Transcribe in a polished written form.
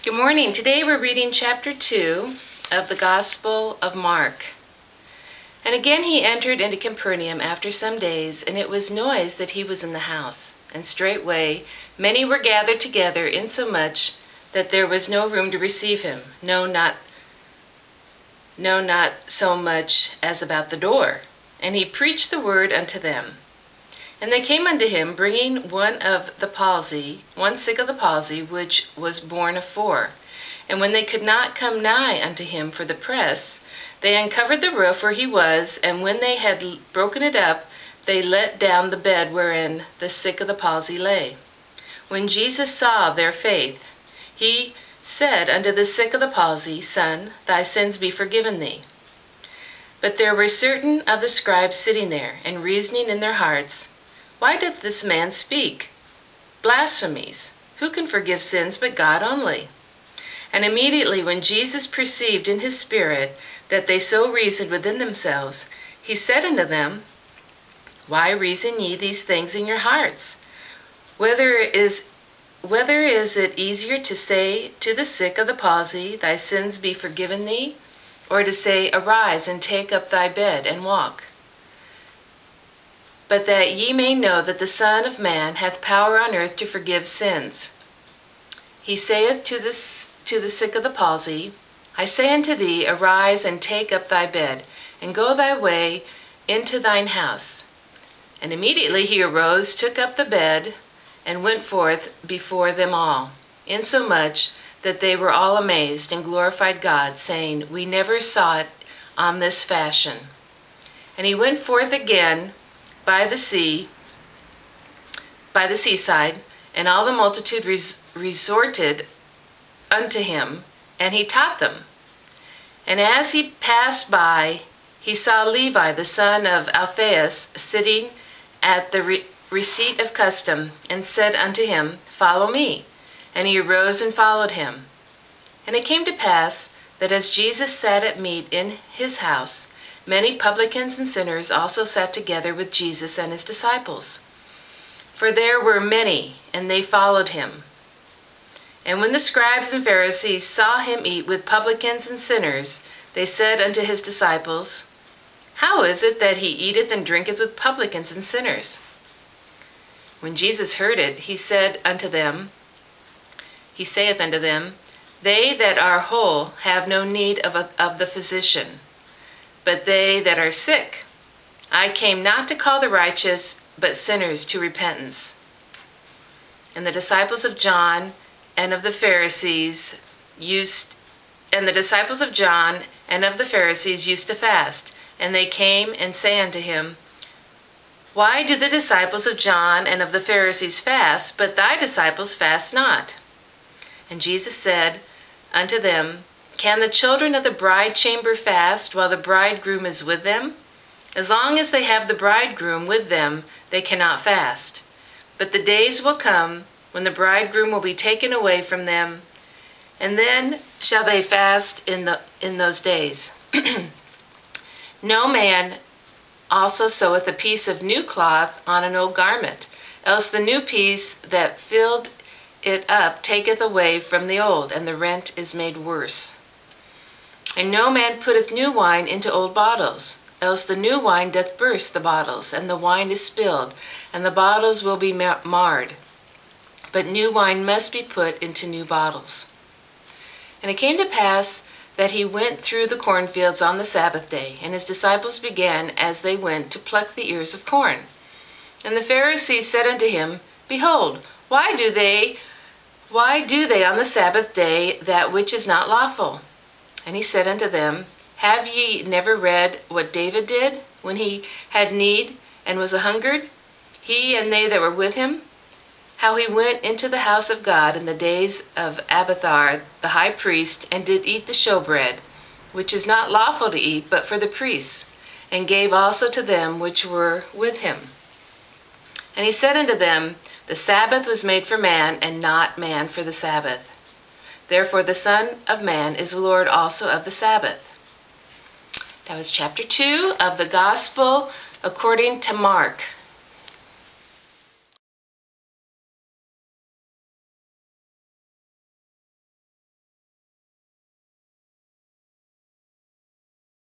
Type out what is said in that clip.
Good morning. Today we're reading chapter 2 of the Gospel of Mark. And again he entered into Capernaum after some days, and it was noised that he was in the house. And straightway many were gathered together, insomuch that there was no room to receive him, no, not so much as about the door. And he preached the word unto them. And they came unto him, bringing one sick of the palsy, which was borne of 4. And when they could not come nigh unto him for the press, they uncovered the roof where he was, and when they had broken it up, they let down the bed wherein the sick of the palsy lay. When Jesus saw their faith, he said unto the sick of the palsy, Son, thy sins be forgiven thee. But there were certain of the scribes sitting there, and reasoning in their hearts, Why doth this man speak blasphemies? Who can forgive sins but God only? And immediately when Jesus perceived in his spirit that they so reasoned within themselves, he said unto them, Why reason ye these things in your hearts? Whether is it easier to say to the sick of the palsy, Thy sins be forgiven thee, or to say, Arise and take up thy bed and walk? But that ye may know that the Son of Man hath power on earth to forgive sins. He saith to the sick of the palsy, I say unto thee, Arise and take up thy bed, and go thy way into thine house. And immediately he arose, took up the bed, and went forth before them all, insomuch that they were all amazed, and glorified God, saying, We never saw it on this fashion. And he went forth again by the seaside, and all the multitude resorted unto him, and he taught them. And as he passed by, he saw Levi the son of Alphaeus sitting at the receipt of custom, and said unto him, Follow me. And he arose and followed him. And it came to pass that as Jesus sat at meat in his house, many publicans and sinners also sat together with Jesus and his disciples. For there were many, and they followed him. And when the scribes and Pharisees saw him eat with publicans and sinners, they said unto his disciples, How is it that he eateth and drinketh with publicans and sinners? When Jesus heard it, he saith unto them, They that are whole have no need of the physician, but they that are sick. I came not to call the righteous, but sinners to repentance. And the disciples of John and of the Pharisees used to fast, and they came and say unto him, Why do the disciples of John and of the Pharisees fast, but thy disciples fast not? And Jesus said unto them, Can the children of the bride chamber fast while the bridegroom is with them? As long as they have the bridegroom with them, they cannot fast. But the days will come when the bridegroom will be taken away from them, and then shall they fast in those days. No man also seweth a piece of new cloth on an old garment, else the new piece that filled it up taketh away from the old, and the rent is made worse. And no man putteth new wine into old bottles, else the new wine doth burst the bottles, and the wine is spilled, and the bottles will be marred. But new wine must be put into new bottles. And it came to pass that he went through the cornfields on the Sabbath day, and his disciples began as they went to pluck the ears of corn. And the Pharisees said unto him, Behold, why do they on the Sabbath day that which is not lawful? And he said unto them, Have ye never read what David did when he had need and was a-hungered, he and they that were with him? How he went into the house of God in the days of Abiathar the high priest, and did eat the showbread, which is not lawful to eat but for the priests, and gave also to them which were with him. And he said unto them, The Sabbath was made for man, and not man for the Sabbath. Therefore the Son of Man is Lord also of the Sabbath. That was chapter 2 of the Gospel according to Mark.